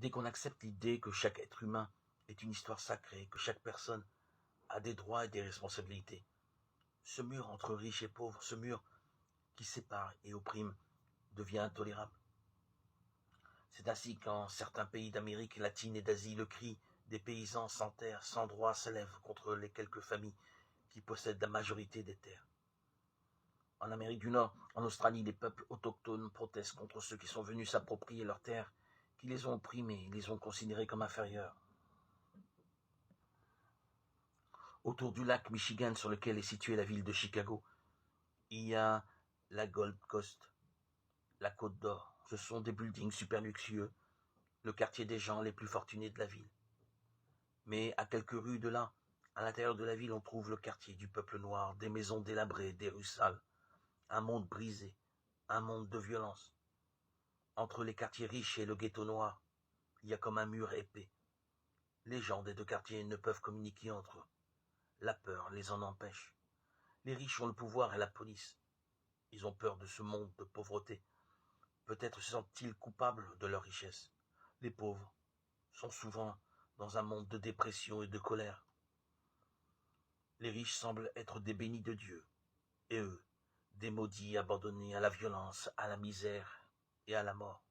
Dès qu'on accepte l'idée que chaque être humain est une histoire sacrée, que chaque personne a des droits et des responsabilités, ce mur entre riches et pauvres, ce mur qui sépare et opprime, devient intolérable. C'est ainsi qu'en certains pays d'Amérique latine et d'Asie, le cri des paysans sans terre, sans droit, s'élève contre les quelques familles qui possèdent la majorité des terres. En Amérique du Nord, en Australie, les peuples autochtones protestent contre ceux qui sont venus s'approprier leurs terres, qui les ont opprimés, les ont considérés comme inférieurs. Autour du lac Michigan, sur lequel est située la ville de Chicago, il y a la Gold Coast, la Côte d'Or. Ce sont des buildings super luxueux, le quartier des gens les plus fortunés de la ville. Mais à quelques rues de là, à l'intérieur de la ville, on trouve le quartier du peuple noir, des maisons délabrées, des rues sales, un monde brisé, un monde de violence. Entre les quartiers riches et le ghetto noir, il y a comme un mur épais. Les gens des deux quartiers ne peuvent communiquer entre eux. La peur les en empêche. Les riches ont le pouvoir et la police. Ils ont peur de ce monde de pauvreté. Peut-être se sentent-ils coupables de leur richesse. Les pauvres sont souvent dans un monde de dépression et de colère. Les riches semblent être des bénis de Dieu, et eux, des maudits abandonnés à la violence, à la misère et à la mort.